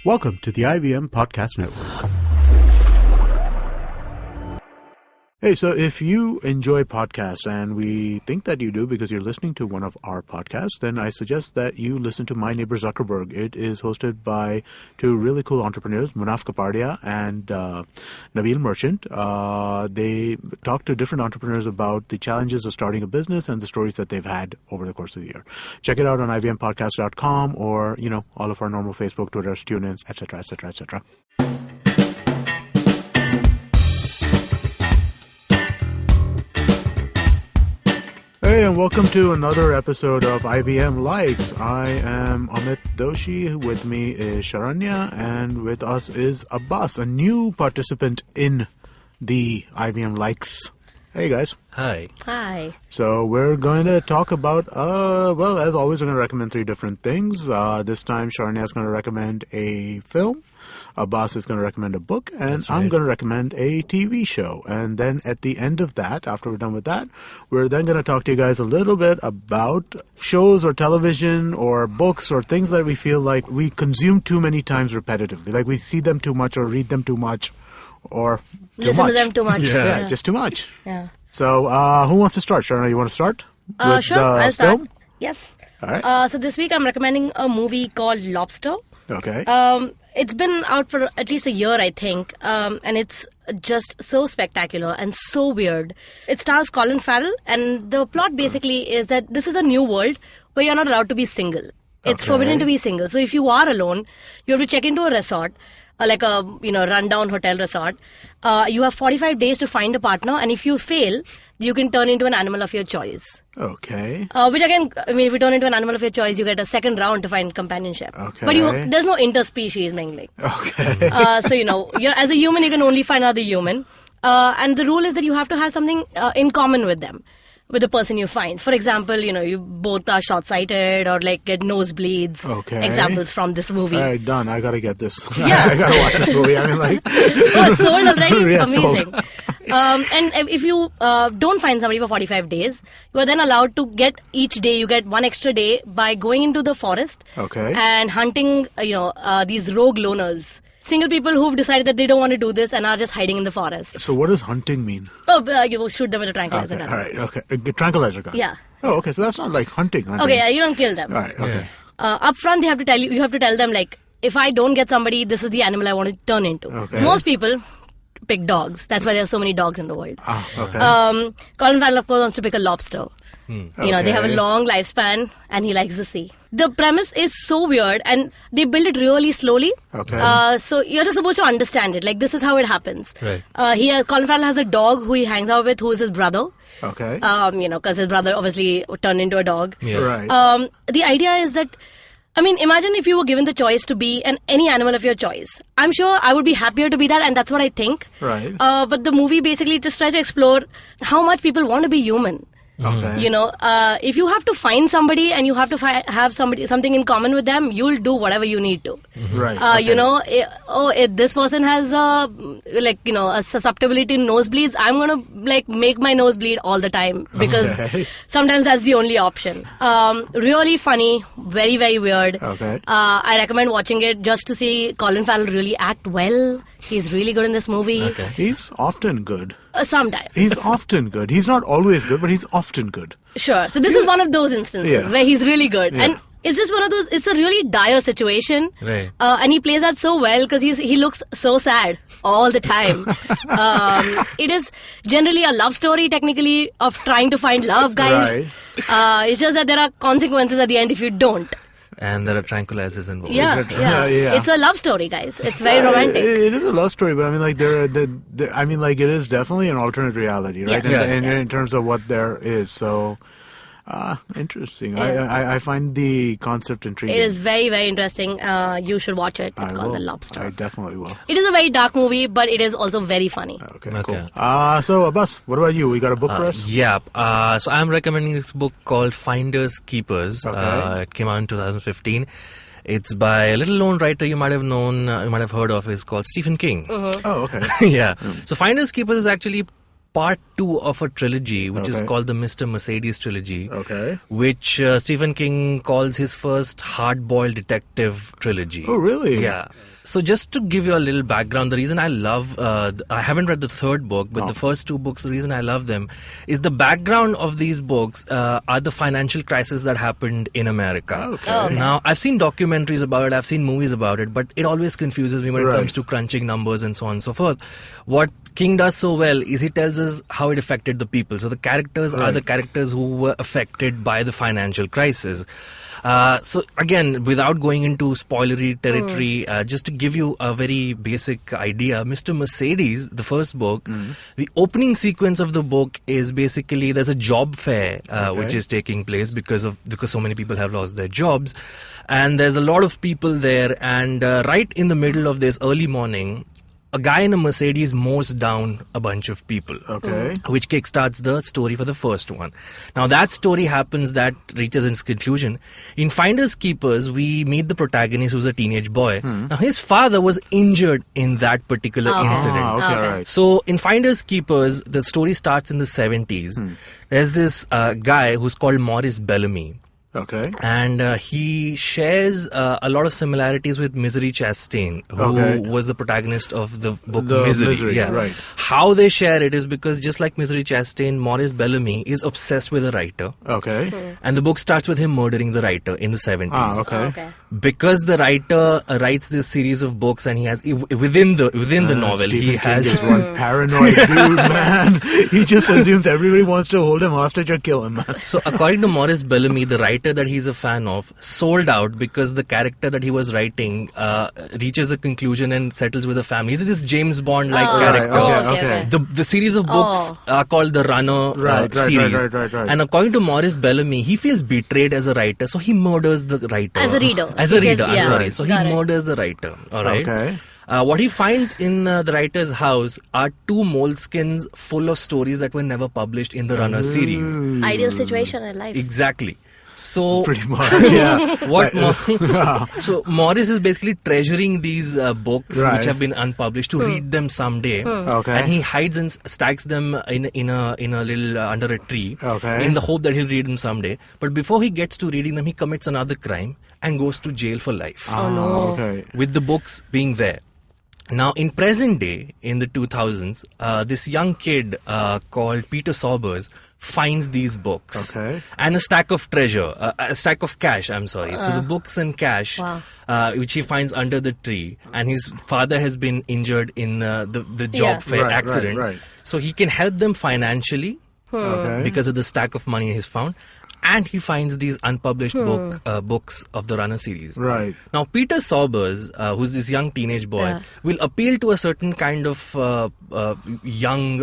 Welcome to the IVM Podcast Network. Hey, so if you enjoy podcasts, and we think that you do because you're listening to one of our podcasts, then I suggest that you listen to My Neighbor Zuckerberg. It is hosted by two really cool entrepreneurs, Munaf Kapadia and Nabil Merchant. They talk to different entrepreneurs about the challenges of starting a business and the stories that they've had over the course of the year. Check it out on ivmpodcast.com or, all of our normal Facebook, Twitter, TuneIn, etc., etc., etc. Hey, and welcome to another episode of IVM Likes. I am Amit Doshi. With me is Sharanya, and with us is Abbas, a new participant in the IVM Likes. Hey, guys. Hi. Hi. So we're going to talk about, as always, we're going to recommend three different things. This time, Sharanya is going to recommend a film. Abbas is going to recommend a book, and I'm going to recommend a TV show. And then at the end of that, after we're done with that, we're then going to talk to you guys a little bit about shows or television or books or things that we feel like we consume too many times repetitively. Like we see them too much or read them too much or listen to them too much. Yeah, just too much. Yeah. So who wants to start? Sharna, you want to start? With sure, I'll start. Film? Yes. All right. So this week I'm recommending a movie called Lobster. Okay. It's been out for at least a year, I think, and it's just so spectacular and so weird. It stars Colin Farrell, and the plot basically is that this is a new world where you're not allowed to be single. It's forbidden to be single. So if you are alone, you have to check into a resort, like a rundown hotel resort. You have 45 days to find a partner, and if you fail, you can turn into an animal of your choice. Okay. Which again, if you turn into an animal of your choice, you get a second round to find companionship. Okay. But there's no interspecies mingling. Okay. So, you're, as a human, you can only find another human. And the rule is that you have to have something in common with them, with the person you find. For example, you both are short-sighted or get nosebleeds. Okay. Examples from this movie. All right, done. I got to get this. Yeah. I got to watch this movie. Oh, sold already? Yeah, amazing. sold. And if you don't find somebody for 45 days, you are then allowed to get each day, you get one extra day by going into the forest and hunting, these rogue loners. Single people who've decided that they don't want to do this and are just hiding in the forest. So what does hunting mean? Oh, you shoot them with a tranquilizer gun. All right, okay. A tranquilizer gun? Yeah. Oh, okay, so that's not like hunting. Okay, yeah, you don't kill them. All right, okay. Up front, you have to tell them, if I don't get somebody, this is the animal I want to turn into. Okay. Most people pick dogs. That's why there are so many dogs in the world. Okay. Colin Farrell, of course, wants to pick a lobster. Okay. They have a long lifespan and he likes the sea. The premise is so weird and they build it really slowly. Okay. So you're just supposed to understand it. This is how it happens. Right. Colin Farrell has a dog who he hangs out with, who is his brother. Okay. Because his brother obviously turned into a dog. Yeah. Right. The idea is that, imagine if you were given the choice to be any animal of your choice. I'm sure I would be happier to be that, and that's what I think. Right. But the movie basically just tries to explore how much people want to be human. Okay. If you have to find somebody and you have to have something in common with them, you'll do whatever you need to. Right. Okay. This person has a susceptibility to nosebleeds. I'm gonna make my nose bleed all the time because sometimes that's the only option. Really funny, very very weird. Okay. I recommend watching it just to see Colin Farrell really act well. He's really good in this movie. Okay. He's often good. Sometimes. He's often good. He's not always good, but he's often good. Sure. So this is one of those instances where he's really good. Yeah. And it's just one of those, it's a really dire situation. Right. And he plays that so well because he looks so sad all the time. It is generally a love story, technically, of trying to find love, guys. Right. It's just that there are consequences at the end if you don't. And there are tranquilizers involved. Yeah. It's a love story, guys. It's very romantic. It is a love story, but it is definitely an alternate reality, right? Yes. In terms of what there is. So, interesting. I find the concept intriguing. It is very, very interesting. You should watch it. It's called The Lobster. I definitely will. It is a very dark movie, but it is also very funny. Okay. Cool. So, Abbas, what about you? We got a book for us? Yeah. So I'm recommending this book called Finders Keepers. Okay. It came out in 2015. It's by a little known writer you might have heard of. It's called Stephen King. Mm-hmm. Oh, okay. Yeah. So Finders Keepers is actually part 2 of a trilogy, which is Okay. called the Mr. Mercedes trilogy. Okay. Which Stephen King calls his first hard-boiled detective trilogy. Oh, really? Yeah. So just to give you a little background, the reason I love, I haven't read the third book, but the first 2 books, the reason I love them is the background of these books are the financial crisis that happened in America. Okay. Now, I've seen documentaries about it, I've seen movies about it, but it always confuses me when it Right. comes to crunching numbers and so on and so forth. What King does so well is he tells us how it affected the people. So the characters are Right. the characters who were affected by the financial crisis. So again, without going into spoilery territory, just to give you a very basic idea, Mr. Mercedes, the first book, the opening sequence of the book is basically there's a job fair which is taking place because so many people have lost their jobs, and there's a lot of people there, and right in the middle of this early morning, a guy in a Mercedes mows down a bunch of people. Okay. Which kickstarts the story for the first one. Now that story happens, that reaches its conclusion. In Finders Keepers, we meet the protagonist who's a teenage boy. Now his father was injured in that particular incident. Okay, Okay. right. So in Finders Keepers, the story starts in the 70s. There's this guy who's called Maurice Bellamy. Okay. And he shares a lot of similarities with Misery Chastain, who Okay. was the protagonist of the book The Misery. Misery, right. How they share it is because just like Misery Chastain, Maurice Bellamy is obsessed with a writer. Okay. And the book starts with him murdering the writer in the 70s. Okay. Okay. Because the writer writes this series of books, and he has within the novel Stephen he King has is one paranoid dude, man. He just assumes everybody wants to hold him hostage or kill him, man. So according to Maurice Bellamy, the writer that he's a fan of sold out because the character that he was writing reaches a conclusion and settles with a family. This is this James Bond-like character. Right, okay. The series of books are called the Runner Right, series. right. And according to Maurice Bellamy, he feels betrayed as a writer, so he murders the writer. As a reader. As a He reader, says- I'm yeah. sorry. So he Got it. murders the writer. All right. Okay. What he finds in the writer's house are 2 moleskins full of stories that were never published in the Runner series. Ideal situation in life. Exactly. So Pretty much, yeah. so Morris is basically treasuring these books Right. which have been unpublished to read them someday. Okay. And he hides and stacks them in a little under a tree, Okay. in the hope that he'll read them someday. But before he gets to reading them, he commits another crime and goes to jail for life. Oh no. Okay. With the books being there. Now, in present day, in the 2000s, this young kid called Peter Sorbers finds these books Okay. and a stack of a stack of cash, I'm sorry. So the books and cash, Wow. which he finds under the tree, and his father has been injured in the job Yeah. fair Right, accident. right. So he can help them financially Okay. because of the stack of money he's found. And he finds these unpublished books of the Runner series. Right. Now, Peter Sorbers, who's this young teenage boy, Yeah. will appeal to a certain kind of young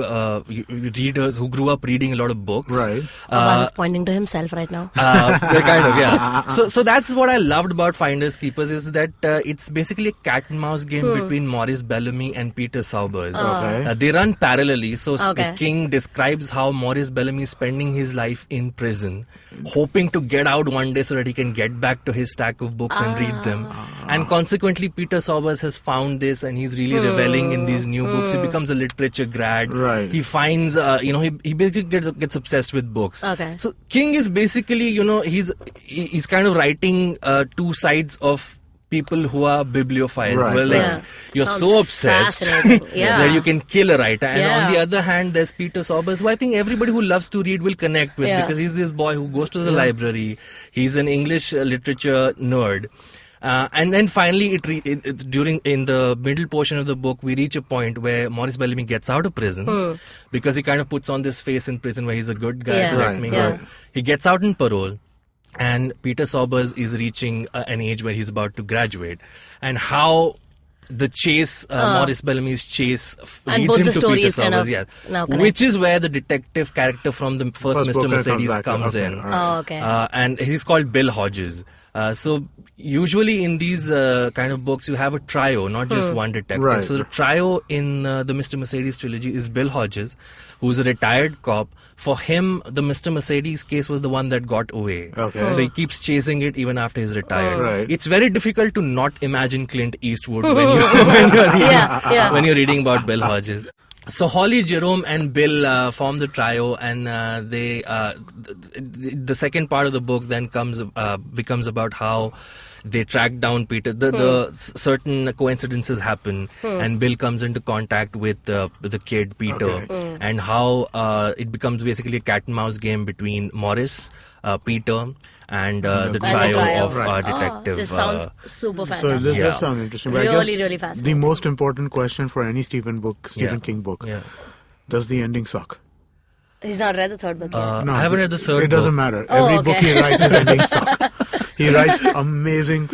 readers who grew up reading a lot of books. Right. Abbas is pointing to himself right now. Kind of, yeah. So that's what I loved about Finders Keepers is that it's basically a cat and mouse game between Maurice Bellamy and Peter Sorbers. Okay. They run parallelly. So Okay. King describes how Maurice Bellamy is spending his life in prison, hoping to get out one day so that he can get back to his stack of books and read them. And consequently, Peter Sorbers has found this, and he's really reveling in these new books. He becomes a literature grad. Right. He finds, he basically gets obsessed with books. Okay. So King is basically, he's kind of writing 2 sides of people who are bibliophiles. Right, Where like Yeah. you're Sounds so obsessed fascinating. Yeah. that you can kill a writer. And Yeah. on the other hand, there's Peter Sorbers, who I think everybody who loves to read will connect with Yeah. because he's this boy who goes to the library. He's an English literature nerd. And then finally, in the middle portion of the book, we reach a point where Maurice Bellamy gets out of prison because he kind of puts on this face in prison where he's a good guy. Yeah. So let Right, me right. go. He gets out in parole. And Peter Sorbers is reaching an age where he's about to graduate. And how the chase, Maurice Bellamy's chase, And leads both him the to Peter stories kind Sorbers, of yeah. now connect. Which is where the detective character from the first First Mr. book comes Mercedes back. comes Okay, in. all right. Oh, okay. And he's called Bill Hodges. So usually in these kind of books, you have a trio, not just one detective. Right. So the trio in the Mr. Mercedes trilogy is Bill Hodges, who's a retired cop. For him, the Mr. Mercedes case was the one that got away. Okay. So he keeps chasing it even after he's retired. Right. It's very difficult to not imagine Clint Eastwood when you're reading, Yeah, yeah. when you're reading about Bill Hodges. So Holly, Jerome, and Bill form the trio, and the second part of the book then becomes about how they track down Peter. The certain coincidences happen, and Bill comes into contact with the kid Peter, and how it becomes basically a cat and mouse game between Morris, Peter, and the trio of detective. This sounds super So fantastic. this does sound interesting. But I Really, guess really the fascinating. most important question for any Stephen King book, does the ending suck? He's not read the third book yet. No, I haven't read the third It doesn't book. matter. Oh, Every book okay. he writes, his endings suck. He writes amazing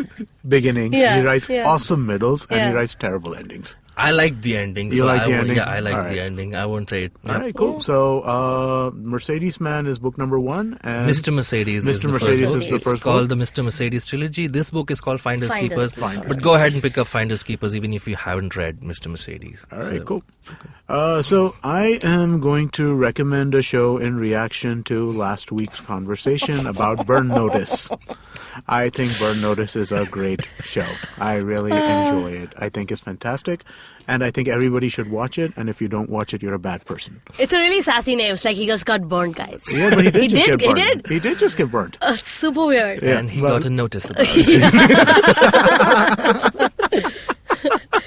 beginnings. Yeah, He writes yeah. awesome middles, and Yeah. he writes terrible endings. I like the ending. You like the ending? Yeah, I like All right. the ending. I won't say it. All right, cool. So, Mercedes Man is book number 1, and Mr. Mercedes is Mr. the Mercedes first book. is the It's first called book. the Mr. Mercedes trilogy. This book is called Finders Finders Keepers. Keepers. But go ahead and pick up Finders Keepers even if you haven't read Mr. Mercedes. All right, cool. So I am going to recommend a show in reaction to last week's conversation about Burn Notice. I think Burn Notice is a great show. I really enjoy it. I think it's fantastic, and I think everybody should watch it, and if you don't watch it, you're a bad person. It's a really sassy name. It's like he just got burnt, guys. Yeah, but he did just get He burnt. did? He did just get burnt. Super weird. Yeah, And he well- got a notice about it.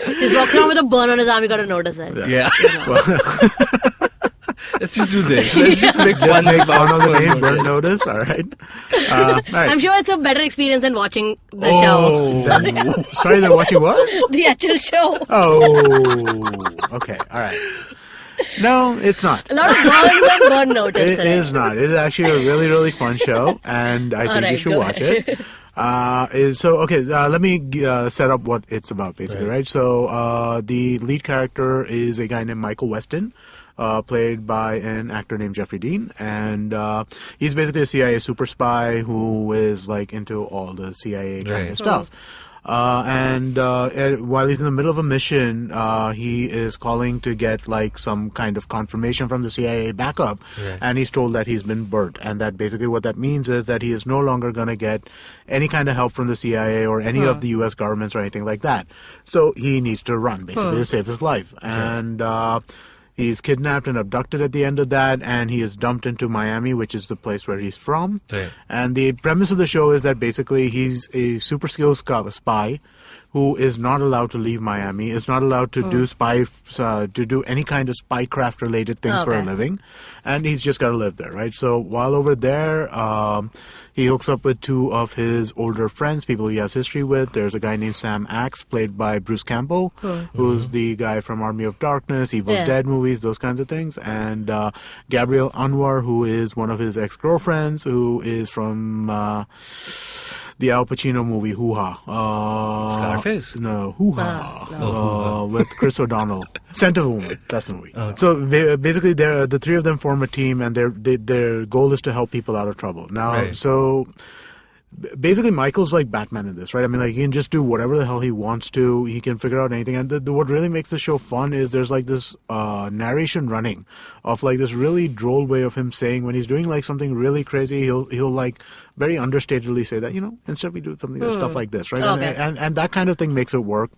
Just walks around with a burn on his arm, you gotta notice it. Yeah. Let's just do this. Let's just make Just one make about fun of the name Burn Burn Notice. Notice. All right. All right. I'm sure it's a better experience than watching the show. Sorry, they're watching what? The actual show. Oh, okay. All right. No, it's not. A lot of burns and burn notice. It is not. It is actually a really, really fun show, and I think you Alright, should go watch ahead. it. Let me set up what it's about, basically, right? So the lead character is a guy named Michael Weston, played by an actor named Jeffrey Dean, and he's basically a CIA super spy who is like into all the CIA kind Right. of stuff. While he's in the middle of a mission, he is calling to get like some kind of confirmation from the CIA backup, Right. and he's told that he's been burnt, and that basically what that means is that he is no longer going to get any kind of help from the CIA or any of the U.S. governments or anything like that. So he needs to run, basically, to save his life. And he's kidnapped and abducted at the end of that, and he is dumped into Miami, which is the place where he's from. Right. And the premise of the show is that basically he's a super skilled spy who is not allowed to leave Miami, is not allowed to do any kind of spycraft related things for a Okay. living, and he's just got to live there, right? So while over there, he hooks up with two of his older friends, people he has history with. There's a guy named Sam Axe, played by Bruce Campbell, who's the guy from Army of Darkness, Evil Yeah. Dead movies, those kinds of things, and Gabrielle Anwar, who is one of his ex-girlfriends, who is from the Al Pacino movie Hoo Ha. Scarface? No, Hoo Ha. With Chris O'Donnell. Scent of a Woman. That's the movie. So basically, the three of them form a team, and their goal is to help people out of trouble. Now, Right. so basically, Michael's like Batman in this, right? I mean, like, he can just do whatever the hell he wants to. He can figure out anything. And what really makes the show fun is there's like this narration running of like this really droll way of him saying when he's doing like something really crazy, he'll like very understatedly say that, instead we do something stuff like this, right? Okay. And that kind of thing makes it work.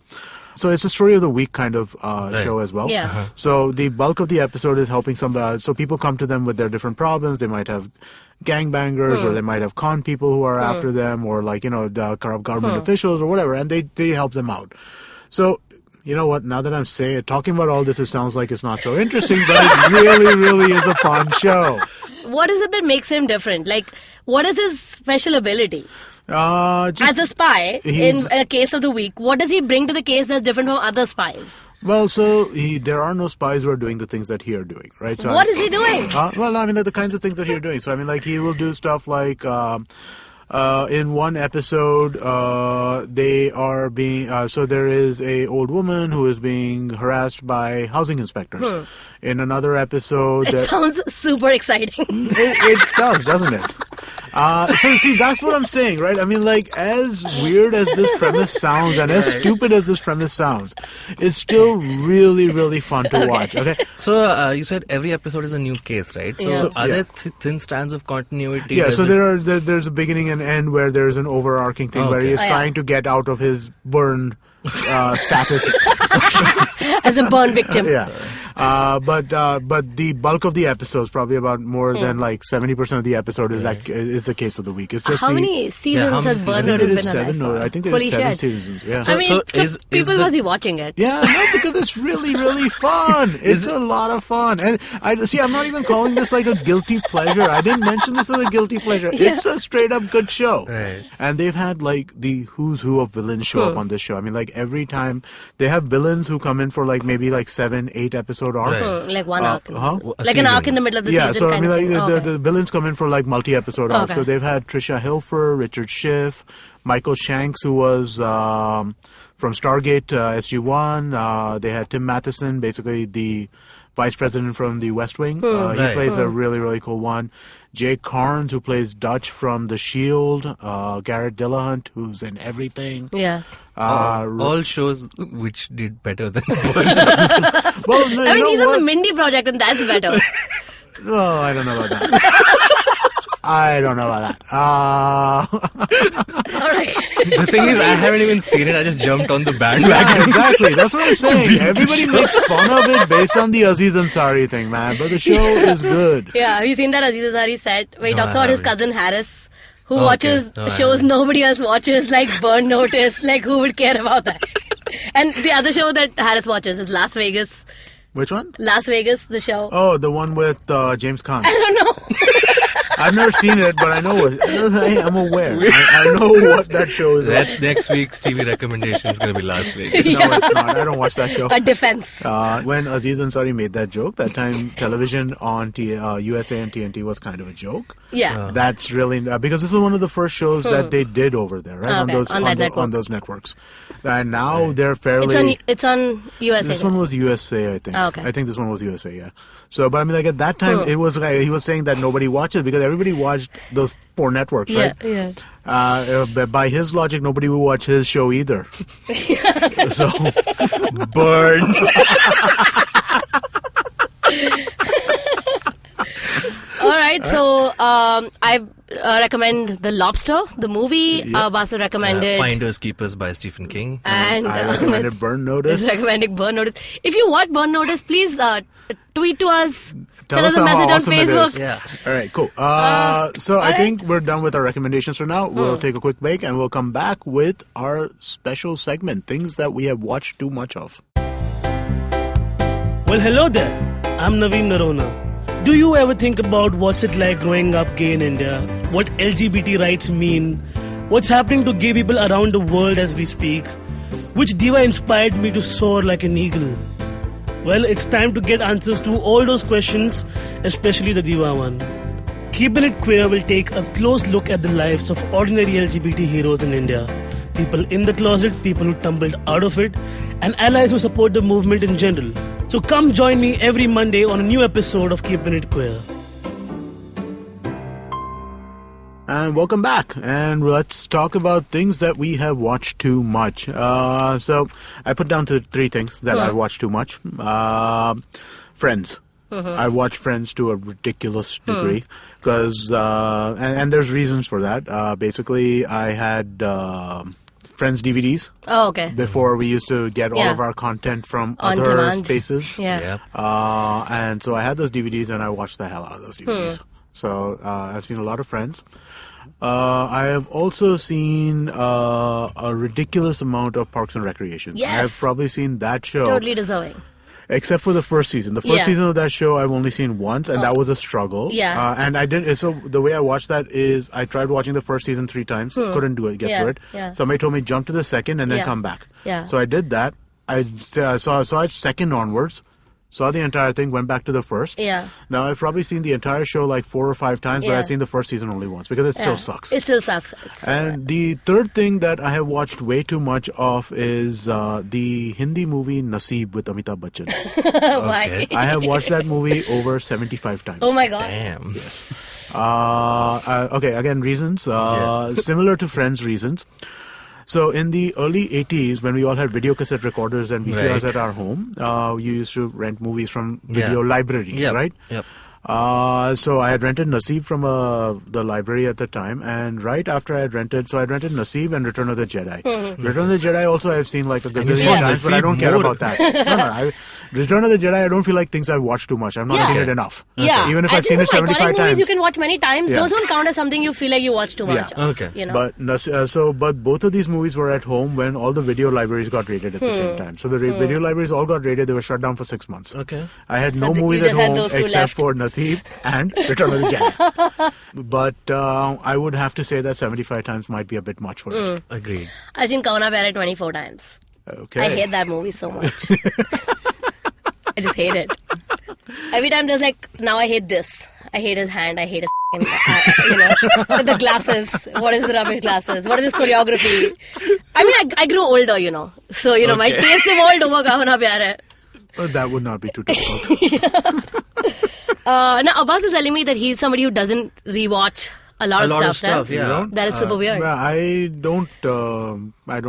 So it's a story of the week kind of show as well. Yeah. Uh-huh. So the bulk of the episode is helping so people come to them with their different problems. They might have gangbangers, or they might have con people who are after them, or like, the corrupt government officials or whatever, and they help them out. So, you know what, now that I'm talking about all this, it sounds like it's not so interesting, but it really, really is a fun show. What is it that makes him different? Like, what is his special ability? As a spy, in he's- a case of the week, what does he bring to the case that's different from other spies? Well, so there are no spies who are doing the things that he are doing, right? So What is he doing? Well, I mean, the kinds of things that he's doing. So, I mean, like, he will do stuff like, in one episode, they are being, so there is a old woman who is being harassed by housing inspectors. In another episode, It sounds super exciting. it does, doesn't it? So see, that's what I'm saying, right? I mean, like, as weird as this premise sounds and as stupid as this premise sounds, it's still really, really fun to watch. Okay. So you said every episode is a new case, right? So Yeah. are there thin strands of continuity? Yeah, Does so it- there's a beginning and end where there's an overarching thing where he is Oh, yeah. trying to get out of his burn status. As a burn victim. Yeah. But the bulk of the episodes, probably about more than like 70% of the episode is the case of the week. It's just How many seasons has Burn I think Notice there been is alive seven. for? I think there Holy is 7 shit. seasons. Yeah. I mean, people must be watching it. Yeah, no, because it's really, really fun. It's a lot of fun. And I'm not even calling this like a guilty pleasure. I didn't mention this as a guilty pleasure. Yeah. It's a straight up good show. Right. And they've had like the who's who of villains show up on this show. I mean, like every time they have villains who come in for like maybe like 7-8 episode arcs. Right. Like one arc. Like season. an arc in the middle of the Yeah, season. so I kind mean, of like thing. Okay. the villains come in for like multi-episode arcs. Okay. So they've had Trisha Hilfer, Richard Schiff, Michael Shanks, who was from Stargate SG-1. They had Tim Matheson, basically the vice president from the West Wing. He Right. plays a really, really cool one. Jake Carnes, who plays Dutch from The Shield. Garrett Dillahunt, who's in everything. Yeah. All shows which did better than Burn. Well, no, I mean, you he's know on the what? Mindy project, and that's better. Oh, I don't know about that. I don't know about that. All right. The thing is, I haven't even seen it. I just jumped on the Yeah, bandwagon. exactly. That's what I'm saying. Everybody makes fun of it based on the Aziz Ansari thing, man. But the show is good. Yeah, have you seen that Aziz Ansari set where he No, talks I about his haven't. cousin Harris, who Okay. watches No, I shows haven't. nobody else watches, like Burn Notice? Like, who would care about that? And the other show that Harris watches is Las Vegas. Which one? Las Vegas, the show. Oh, the one with James Caan. I don't know. I've never seen it, but I know it. I'm aware. I know what that show is. That next week's TV recommendation is going to be Las Vegas. No, it's not. I don't watch that show. A defense. When Aziz Ansari made that joke, that time television on USA and TNT was kind of a joke. Yeah. That's really because this is one of the first shows that they did over there, right? Okay, on those networks. And now they're fairly. It's on USA. This one was USA, I think. Oh, okay. I think this one was USA, yeah. So, but I mean, like at that time, it was like he was saying that nobody watches because everybody watched those 4 networks, right? Yeah. But by his logic, nobody will watch his show either. So, burn. All right, so I recommend The Lobster, the movie. Abbas recommended. Finders Keepers by Stephen King. And I recommended Burn Notice. recommending Burn Notice. If you watch Burn Notice, please tweet to us. Tell Send us a how message on awesome it is. Facebook. Yeah. All right, cool. So I think we're done with our recommendations for now. We'll take a quick break and we'll come back with our special segment, things that we have watched too much of. Well, hello there. I'm Naveen Narona. Do you ever think about what's it like growing up gay in India? What LGBT rights mean? What's happening to gay people around the world as we speak? Which diva inspired me to soar like an eagle? Well, it's time to get answers to all those questions, especially the diva one. Keeping It Queer will take a close look at the lives of ordinary LGBT heroes in India. People in the closet, people who tumbled out of it, and allies who support the movement in general. So come join me every Monday on a new episode of Keeping It Queer. And welcome back. And let's talk about things that we have watched too much. So I put down to 3 things that I've watched too much. Friends. I watched Friends to a ridiculous degree because, and there's reasons for that. Basically, I had Friends DVDs. Oh, okay. Before we used to get all Yeah. of our content from On other demand. spaces. Yeah. And so I had those DVDs and I watched the hell out of those DVDs. So I've seen a lot of Friends. I have also seen a ridiculous amount of Parks and Recreation. Yes. I've probably seen that show. Totally deserving. Except for the first season. The first Yeah. season of that show I've only seen once, and that was a struggle. Yeah. And I didn't. So the way I watched that is I tried watching the first season 3 times, couldn't do it, get Yeah, through it. yeah. Somebody told me jump to the second and then Yeah. come back. Yeah. So I did that. I saw it second onwards. Saw the entire thing, went back to the first. Yeah. Now I've probably seen the entire show like 4 or 5 times, but Yeah. I've seen the first season only once because it still sucks. It still sucks. And the third thing that I have watched way too much of is the Hindi movie Naseeb with Amitabh Bachchan. Why? I have watched that movie over 75 times. Oh my god. Damn. Okay, again, reasons. Similar to Friends reasons. So in the early 80s, when we all had video cassette recorders and VCRs Right. at our home, you used to rent movies from video libraries, Yep. right? Yep. So I had rented Naseeb from the library at the time, and right after I had rented Naseeb and Return of the Jedi. Return of the Jedi also I've seen like a gazillion times, but I don't care about that. No, Return of the Jedi, I don't feel like things I've watched too much. I've not seen it enough. Yeah. Even if I I've think seen it some 75 iconic movies times. you can watch many times. Those don't count as something you feel like you watch too much. Yeah. Okay. You know? But both of these movies were at home when all the video libraries got raided at the same time. So the video libraries all got raided. They were shut down for 6 months. Okay. I had So no you movies just at had home those two except left. for Naseeb and Return of the Jedi. But I would have to say that 75 times might be a bit much for it. Agreed. I've seen Kauna Pyaar 24 times. Okay. I hate that movie so much. I just hate it. Every time there's like, now I hate this. I hate his hand. I hate his the glasses. What is the rubbish glasses? What is this choreography? I mean, I grew older, So, my taste evolved over Kauna Pyaar Hai. But that would not be too difficult. Now, Abbas is telling me that he's somebody who doesn't rewatch a lot of stuff. yeah. You don't? That is super weird. Well, I don't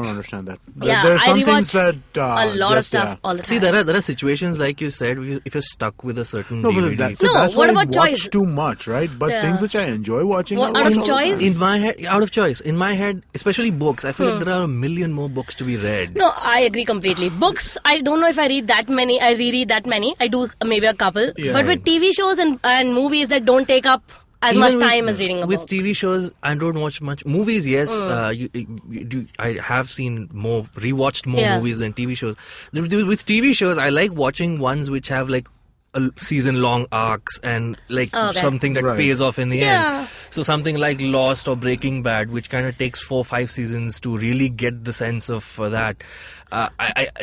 understand that. Yeah, there are some I things rewatch that a lot of just, stuff all the time. See, there are situations like you said, if you're stuck with a certain No, but DVD. that's No, that's what why I about watch choice? too much, right? But Yeah. things which I enjoy watching, What, I out watch of all the choice? time. In my head, out of choice. In my head, especially books, I feel like there are a million more books to be read. No, I agree completely. Books, I don't know if I read that many. I reread that many. I do maybe a couple. Yeah. But with TV shows and movies that don't take up as Even much with- time as reading a with book. TV shows, I don't watch much. Movies, yes, I have seen rewatched more Yeah. movies than TV shows. With TV shows, I like watching ones which have like season-long arcs and like Okay. something that Right. pays off in the Yeah. end. So something like Lost or Breaking Bad, which kind of takes 4-5 seasons to really get the sense of that.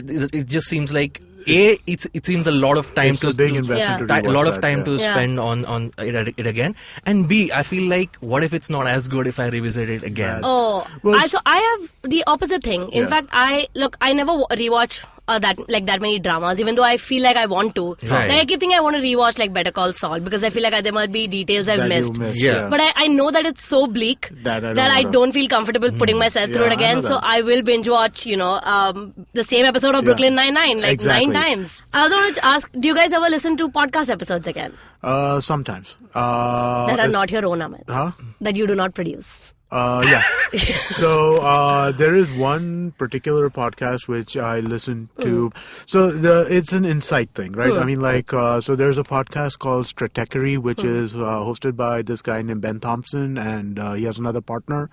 It just seems like it seems a lot of time It's a big investment to a rewatch lot of that, time yeah. to Yeah. spend on it again. And B, I feel like what if it's not as good if I revisit it again? Oh, Well, so I have the opposite thing. In Yeah. fact, I never rewatch that many dramas, even though I feel like I want to. Right. Like I keep thinking I want to rewatch like Better Call Saul because I feel like there might be details I've That you missed. missed, Yeah. But I know that it's so bleak That I I don't don't feel comfortable putting myself through Yeah, it again. I know So that. I will binge watch, the same episode of Brooklyn Nine-Nine like Exactly. 9 times. I also want to ask, do you guys ever listen to podcast episodes again Sometimes. that are not your own, Amit? Huh? That you do not produce? Yeah. So there is one particular podcast which I listen to. So it's an insight thing, right? I mean, so there's a podcast called Stratechery, which is hosted by this guy named Ben Thompson, and he has another partner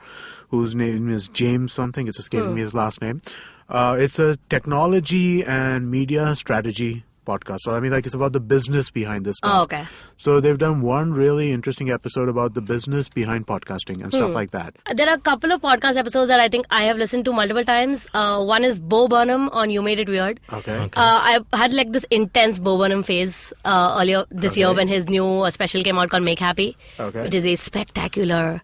whose name is James something. It's escaping me his last name. It's a technology and media strategy podcast. So I mean, it's about the business behind this stuff. Oh, okay. So they've done one really interesting episode about the business behind podcasting and stuff like that. There are a couple of podcast episodes that I think I have listened to multiple times. One is Bo Burnham on You Made It Weird. Okay. I had this intense Bo Burnham phase earlier this year when his new special came out called Make Happy, Okay. which is a spectacular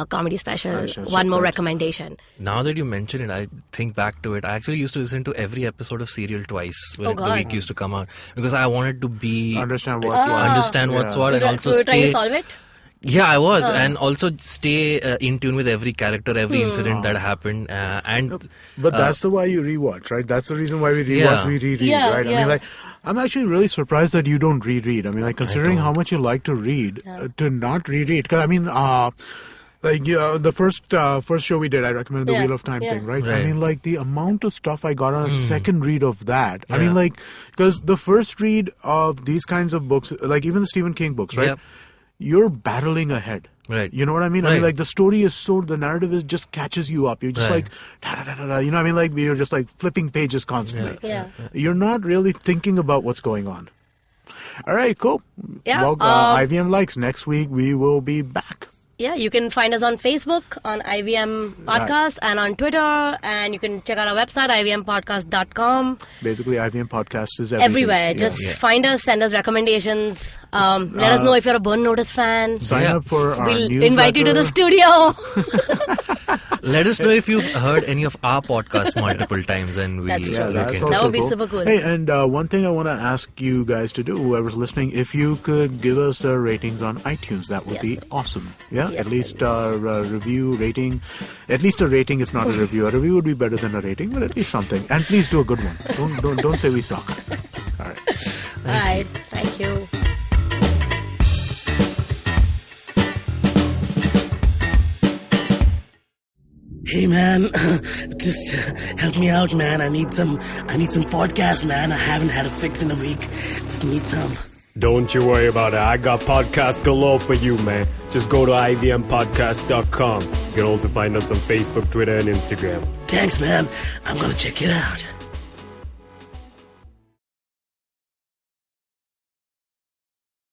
comedy special. Sure, One more great. recommendation. Now that you mention it, I think back to it. I actually used to listen to every episode of Serial twice when Oh, the God. week used to come out because I wanted to be Understand what? understand what's what and also So you're trying to stay. solve it? Yeah, I was, and also stay in tune with every character, every incident that happened, and But that's the why you rewatch, right? That's the reason why we rewatch, Yeah. we reread, Yeah, right? I yeah. mean, I'm actually really surprised that you don't reread. I mean, considering how much you like to read, to not reread. Because I mean, the first show we did, I recommended the Yeah, Wheel of Time yeah. thing, right? Right. I mean, the amount of stuff I got on a second read of that. I mean, because the first read of these kinds of books, even the Stephen King books, right? Yep. You're battling ahead. Right. You know what I mean? I Right. mean, the story is the narrative just catches you up. You're just Right. da, da, da, da, da. You know what I mean? You're just flipping pages constantly. Yeah. You're not really thinking about what's going on. All right, cool. Yeah, Well, IVM Likes. Next week, we will be back. Yeah, you can find us on Facebook, on IVM Podcast, and on Twitter. And you can check out our website, ivmpodcast.com. Basically, IVM Podcast is everything. Everywhere. Yeah. Just find us, send us recommendations. Let us know if you're a Burn Notice fan. Sign Yeah. up for our We'll newsletter. invite you to the studio. let us know if you've heard any of our podcasts multiple times, and we'll That's true. Yeah, look that's into also it. That would be cool. super cool. Hey, and one thing I want to ask you guys to do, whoever's listening, if you could give us ratings on iTunes, that would Yes, be please. awesome. Yeah, Yes, at least review, rating, at least a rating, if not a review. A review would be better than a rating, but at least something. And please do a good one. Don't say we suck. All right. All right. Thank you. Hey man, just help me out, man. I need some podcasts, man. I haven't had a fix in a week. Just need some. Don't you worry about it. I got podcast galore for you, man. Just go to ivmpodcast.com. You can also find us on Facebook, Twitter, and Instagram. Thanks, man. I'm gonna check it out.